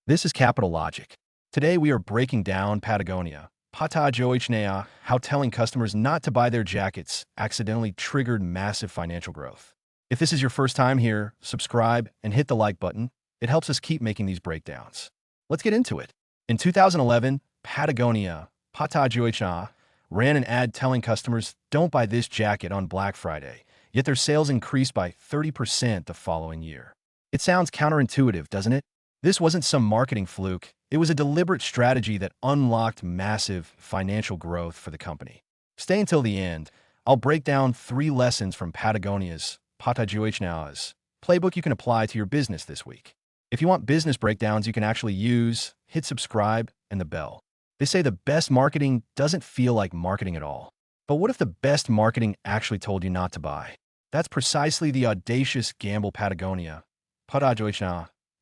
This is Capital Logic. Today we are breaking down Patagonia, Patagonia, how telling customers not to buy their jackets accidentally triggered massive financial growth. If this is your first time here, subscribe and hit the like button. It helps us keep making these breakdowns. Let's get into it. In 2011, Patagonia, ran an ad telling customers don't buy this jacket on Black Friday, yet their sales increased by 30% the following year. It sounds counterintuitive, doesn't it? This wasn't some marketing fluke. It was a deliberate strategy that unlocked massive financial growth for the company. Stay until the end. I'll break down 3 lessons from Patagonia's playbook you can apply to your business this week. If you want business breakdowns you can actually use, hit subscribe and the bell. They say the best marketing doesn't feel like marketing at all. But what if the best marketing actually told you not to buy? That's precisely the audacious gamble Patagonia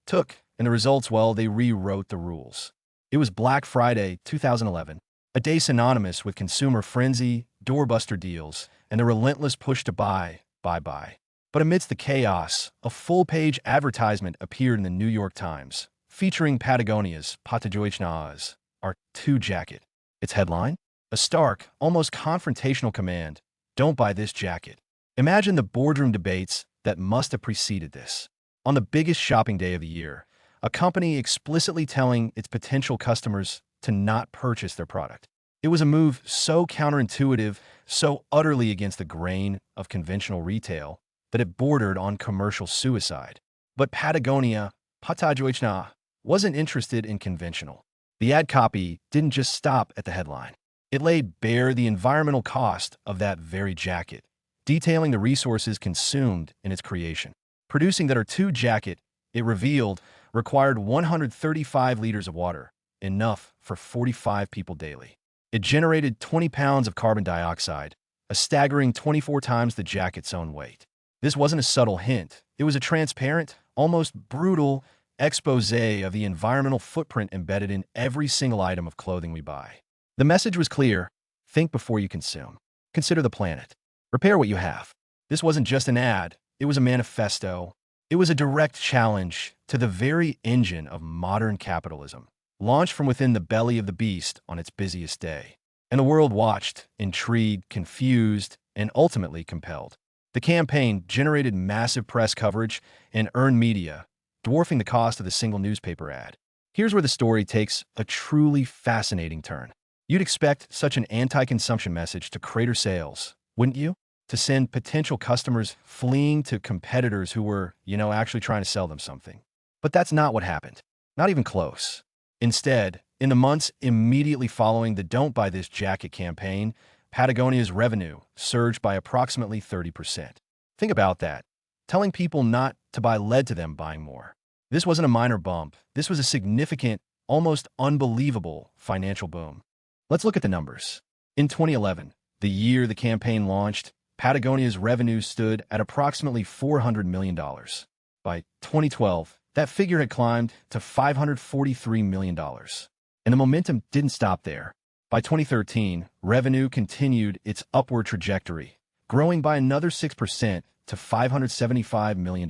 took. And the results, well, they rewrote the rules. It was Black Friday 2011, a day synonymous with consumer frenzy, doorbuster deals, and the relentless push to buy. But amidst the chaos, a full-page advertisement appeared in the New York Times, featuring Patagonia's R2 jacket. Its headline? A stark, almost confrontational command, don't buy this jacket. Imagine the boardroom debates that must have preceded this. On the biggest shopping day of the year, a company explicitly telling its potential customers to not purchase their product. It was a move so counterintuitive, so utterly against the grain of conventional retail, that it bordered on commercial suicide. But Patagonia wasn't interested in conventional. The ad copy didn't just stop at the headline. It laid bare the environmental cost of that very jacket, detailing the resources consumed in its creation. Producing that R2 jacket, it revealed, required 135 liters of water, enough for 45 people daily. It generated 20 pounds of carbon dioxide, a staggering 24 times the jacket's own weight. This wasn't a subtle hint. It was a transparent, almost brutal expose of the environmental footprint embedded in every single item of clothing we buy. The message was clear: think before you consume. Consider the planet. Repair what you have. This wasn't just an ad. It was a manifesto. It was a direct challenge to the very engine of modern capitalism, launched from within the belly of the beast on its busiest day. And the world watched, intrigued, confused, and ultimately compelled. The campaign generated massive press coverage and earned media, dwarfing the cost of the single newspaper ad. Here's where the story takes a truly fascinating turn. You'd expect such an anti-consumption message to crater sales, wouldn't you? To send potential customers fleeing to competitors who were, actually trying to sell them something. But that's not what happened. Not even close. Instead, in the months immediately following the Don't Buy This Jacket campaign, Patagonia's revenue surged by approximately 30%. Think about that. Telling people not to buy led to them buying more. This wasn't a minor bump. This was a significant, almost unbelievable financial boom. Let's look at the numbers. In 2011, the year the campaign launched, Patagonia's revenue stood at approximately $400 million. By 2012, that figure had climbed to $543 million. And the momentum didn't stop there. By 2013, revenue continued its upward trajectory, growing by another 6% to $575 million.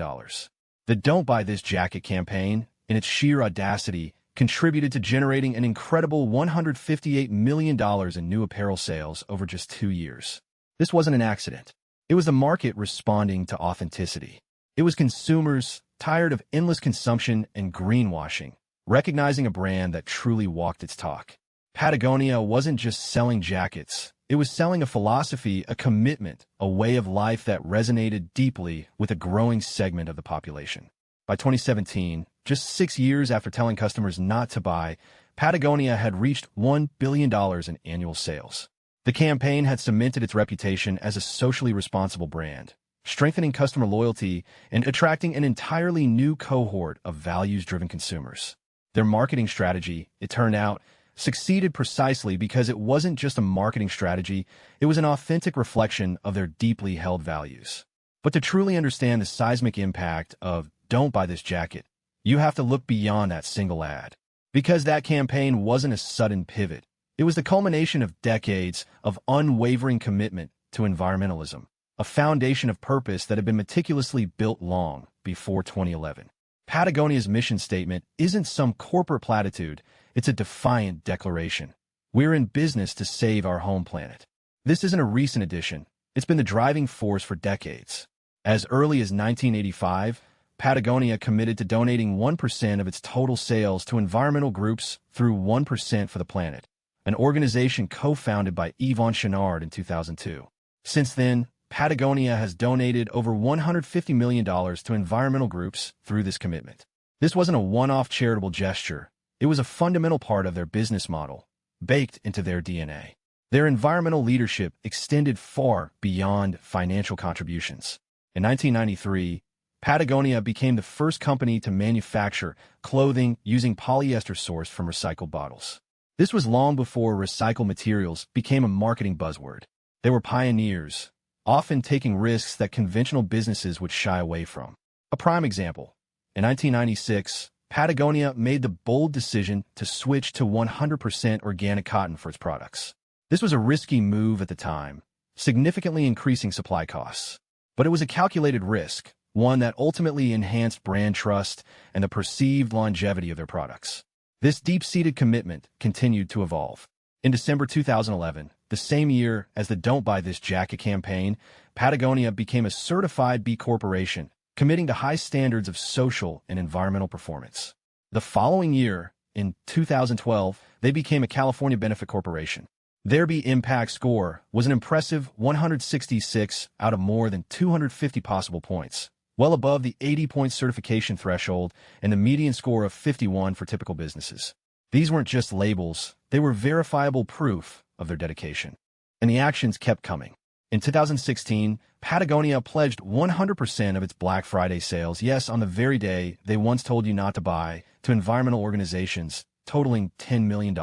The Don't Buy This Jacket campaign, in its sheer audacity, contributed to generating an incredible $158 million in new apparel sales over just 2 years. This wasn't an accident. It was the market responding to authenticity. It was consumers tired of endless consumption and greenwashing, recognizing a brand that truly walked its talk. Patagonia wasn't just selling jackets. It was selling a philosophy, a commitment, a way of life that resonated deeply with a growing segment of the population. By 2017, just 6 years after telling customers not to buy, Patagonia had reached $1 billion in annual sales. The campaign had cemented its reputation as a socially responsible brand, strengthening customer loyalty and attracting an entirely new cohort of values-driven consumers. Their marketing strategy, it turned out, succeeded precisely because it wasn't just a marketing strategy, it was an authentic reflection of their deeply held values. But to truly understand the seismic impact of Don't Buy This Jacket, you have to look beyond that single ad. Because that campaign wasn't a sudden pivot. It was the culmination of decades of unwavering commitment to environmentalism, a foundation of purpose that had been meticulously built long before 2011. Patagonia's mission statement isn't some corporate platitude, it's a defiant declaration. We're in business to save our home planet. This isn't a recent addition, it's been the driving force for decades. As early as 1985, Patagonia committed to donating 1% of its total sales to environmental groups through 1% for the Planet, an organization co-founded by Yvon Chouinard in 2002. Since then, Patagonia has donated over $150 million to environmental groups through this commitment. This wasn't a one-off charitable gesture. It was a fundamental part of their business model, baked into their DNA. Their environmental leadership extended far beyond financial contributions. In 1993, Patagonia became the first company to manufacture clothing using polyester sourced from recycled bottles. This was long before recycled materials became a marketing buzzword. They were pioneers, often taking risks that conventional businesses would shy away from. A prime example, in 1996, Patagonia made the bold decision to switch to 100% organic cotton for its products. This was a risky move at the time, significantly increasing supply costs. But it was a calculated risk, one that ultimately enhanced brand trust and the perceived longevity of their products. This deep-seated commitment continued to evolve. In December 2011, the same year as the Don't Buy This Jacket campaign, Patagonia became a certified B Corporation, committing to high standards of social and environmental performance. The following year, in 2012, they became a California Benefit Corporation. Their B Impact score was an impressive 166 out of more than 250 possible points, well above the 80-point certification threshold and the median score of 51 for typical businesses. These weren't just labels, they were verifiable proof of their dedication. And the actions kept coming. In 2016, Patagonia pledged 100% of its Black Friday sales, yes, on the very day they once told you not to buy, to environmental organizations, totaling $10 million.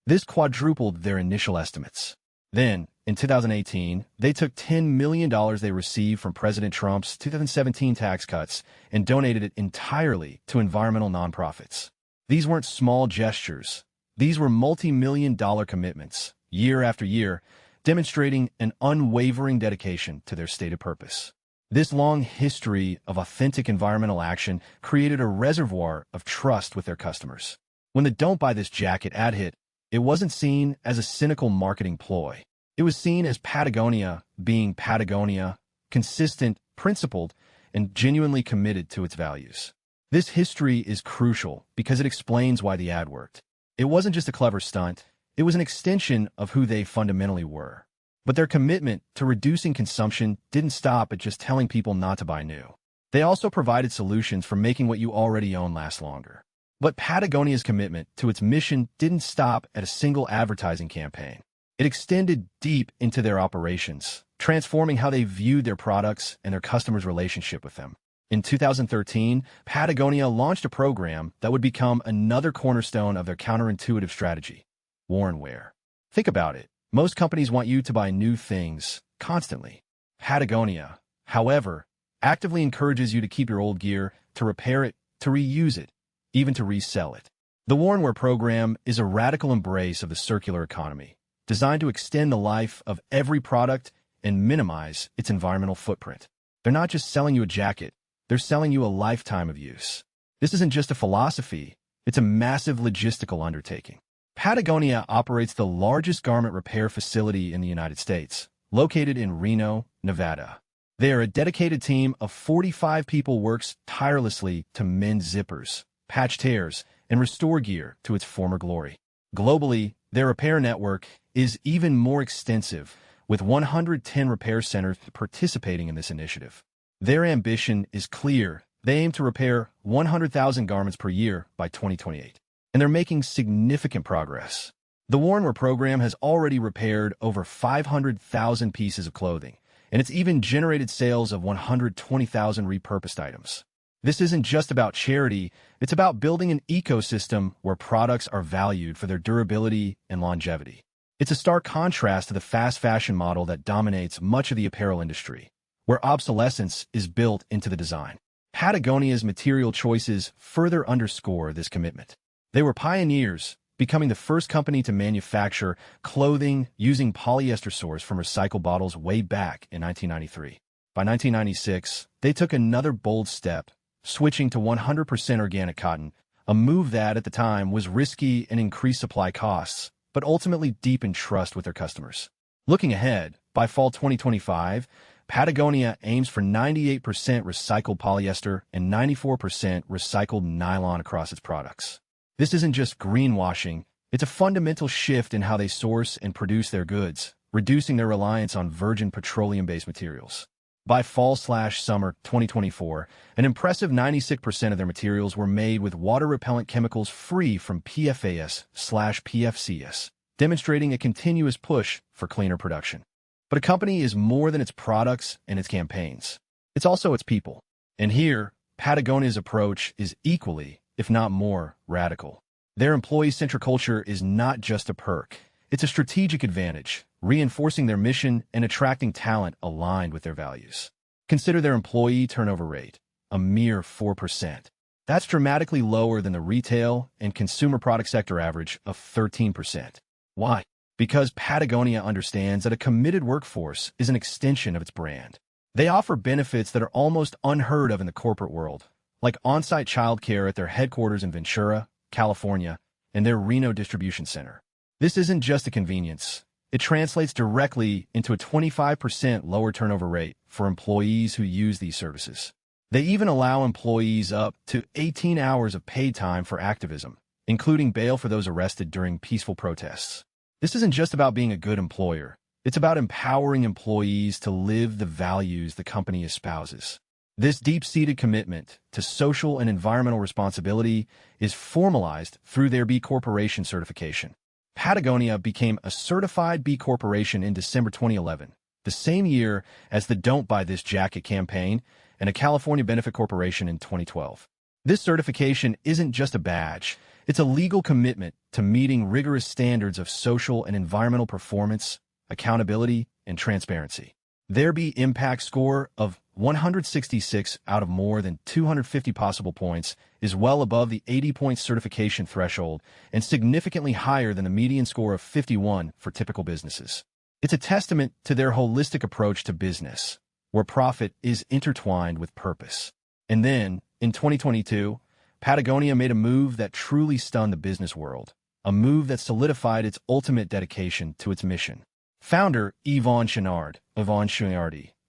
This quadrupled their initial estimates. Then, in 2018, they took $10 million they received from President Trump's 2017 tax cuts and donated it entirely to environmental nonprofits. These weren't small gestures. These were multi-million-dollar commitments, year after year, demonstrating an unwavering dedication to their stated purpose. This long history of authentic environmental action created a reservoir of trust with their customers. When the Don't Buy This Jacket ad hit, it wasn't seen as a cynical marketing ploy. It was seen as Patagonia being Patagonia, consistent, principled, and genuinely committed to its values. This history is crucial because it explains why the ad worked. It wasn't just a clever stunt, it was an extension of who they fundamentally were. But their commitment to reducing consumption didn't stop at just telling people not to buy new. They also provided solutions for making what you already own last longer. But Patagonia's commitment to its mission didn't stop at a single advertising campaign. It extended deep into their operations, transforming how they viewed their products and their customers' relationship with them. In 2013, Patagonia launched a program that would become another cornerstone of their counterintuitive strategy, Worn Wear. Think about it. Most companies want you to buy new things constantly. Patagonia, however, actively encourages you to keep your old gear, to repair it, to reuse it, even to resell it. The Worn Wear program is a radical embrace of the circular economy, designed to extend the life of every product and minimize its environmental footprint. They're not just selling you a jacket, they're selling you a lifetime of use. This isn't just a philosophy, it's a massive logistical undertaking. Patagonia operates the largest garment repair facility in the United States, located in Reno, Nevada. They are a dedicated team of 45 people works tirelessly to mend zippers, patch tears, and restore gear to its former glory. Globally, their repair network is even more extensive, with 110 repair centers participating in this initiative. Their ambition is clear. They aim to repair 100,000 garments per year by 2028, and they're making significant progress. The Worn Wear program has already repaired over 500,000 pieces of clothing, and it's even generated sales of 120,000 repurposed items. This isn't just about charity, it's about building an ecosystem where products are valued for their durability and longevity. It's a stark contrast to the fast fashion model that dominates much of the apparel industry, where obsolescence is built into the design. Patagonia's material choices further underscore this commitment. They were pioneers, becoming the first company to manufacture clothing using polyester sourced from recycled bottles way back in 1993. By 1996, they took another bold step, switching to 100% organic cotton, a move that, at the time, was risky and increased supply costs, but ultimately deepened trust with their customers. Looking ahead, by fall 2025, Patagonia aims for 98% recycled polyester and 94% recycled nylon across its products. This isn't just greenwashing, it's a fundamental shift in how they source and produce their goods, reducing their reliance on virgin petroleum-based materials. By fall/summer 2024, an impressive 96% of their materials were made with water-repellent chemicals free from PFAS/PFCs, demonstrating a continuous push for cleaner production. But a company is more than its products and its campaigns. It's also its people. And here, Patagonia's approach is equally, if not more, radical. Their employee-centric culture is not just a perk. It's a strategic advantage, reinforcing their mission and attracting talent aligned with their values. Consider their employee turnover rate, a mere 4%. That's dramatically lower than the retail and consumer product sector average of 13%. Why? Because Patagonia understands that a committed workforce is an extension of its brand. They offer benefits that are almost unheard of in the corporate world, like on-site childcare at their headquarters in Ventura, California, and their Reno distribution center. This isn't just a convenience. It translates directly into a 25% lower turnover rate for employees who use these services. They even allow employees up to 18 hours of paid time for activism, including bail for those arrested during peaceful protests. This isn't just about being a good employer. It's about empowering employees to live the values the company espouses. This deep-seated commitment to social and environmental responsibility is formalized through their B Corporation certification. Patagonia became a certified B Corporation in December 2011, the same year as the Don't Buy This Jacket campaign and a California Benefit Corporation in 2012. This certification isn't just a badge. It's a legal commitment to meeting rigorous standards of social and environmental performance, accountability, and transparency. Their B Impact score of 166 out of more than 250 possible points is well above the 80-point certification threshold and significantly higher than the median score of 51 for typical businesses. It's a testament to their holistic approach to business, where profit is intertwined with purpose. And then, in 2022, Patagonia made a move that truly stunned the business world, a move that solidified its ultimate dedication to its mission. Founder Yvon Chouinard,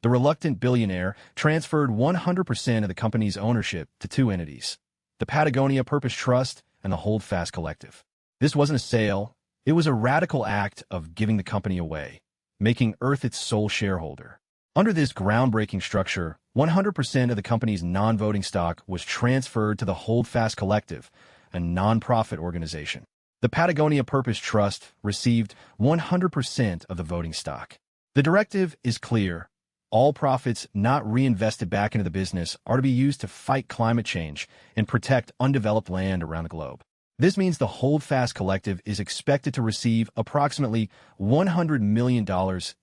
the reluctant billionaire, transferred 100% of the company's ownership to two entities, the Patagonia Purpose Trust and the Holdfast Collective. This wasn't a sale, it was a radical act of giving the company away, making Earth its sole shareholder. Under this groundbreaking structure, 100% of the company's non-voting stock was transferred to the Holdfast Collective, a non-profit organization. The Patagonia Purpose Trust received 100% of the voting stock. The directive is clear. All profits not reinvested back into the business are to be used to fight climate change and protect undeveloped land around the globe. This means the Holdfast Collective is expected to receive approximately $100 million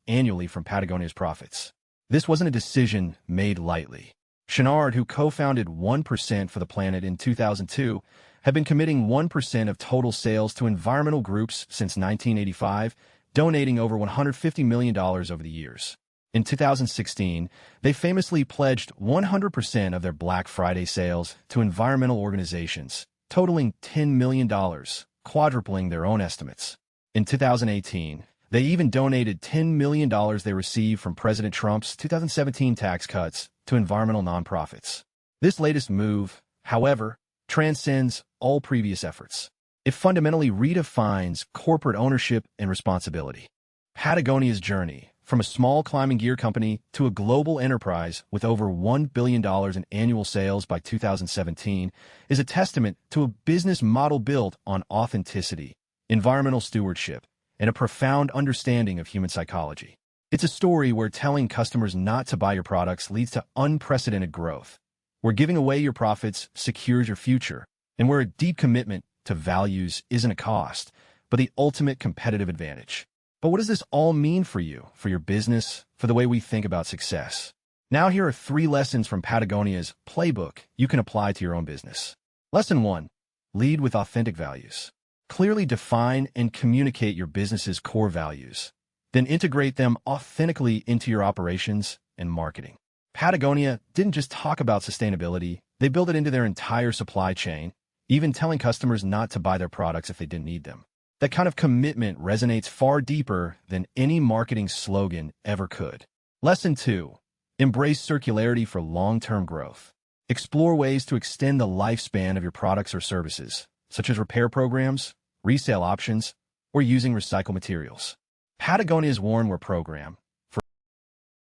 annually from Patagonia's profits. This wasn't a decision made lightly. Chouinard, who co-founded 1% for the Planet in 2002, had been committing 1% of total sales to environmental groups since 1985, donating over $150 million over the years. In 2016, they famously pledged 100% of their Black Friday sales to environmental organizations, totaling $10 million, quadrupling their own estimates. In 2018, they even donated $10 million they received from President Trump's 2017 tax cuts to environmental nonprofits. This latest move, however, transcends all previous efforts. It fundamentally redefines corporate ownership and responsibility. Patagonia's journey, from a small climbing gear company to a global enterprise with over $1 billion in annual sales by 2017, is a testament to a business model built on authenticity, environmental stewardship, and a profound understanding of human psychology. It's a story where telling customers not to buy your products leads to unprecedented growth, where giving away your profits secures your future, and where a deep commitment to values isn't a cost, but the ultimate competitive advantage. But what does this all mean for you, for your business, for the way we think about success? Now here are 3 lessons from Patagonia's Playbook you can apply to your own business. Lesson 1. Lead with authentic values. Clearly define and communicate your business's core values. Then integrate them authentically into your operations and marketing. Patagonia didn't just talk about sustainability, They build it into their entire supply chain, even telling customers not to buy their products if they didn't need them. That kind of commitment resonates far deeper than any marketing slogan ever could. Lesson 2. Embrace circularity for long-term growth. Explore ways to extend the lifespan of your products or services, such as repair programs, resale options, or using recycled materials. Patagonia's worn wear program,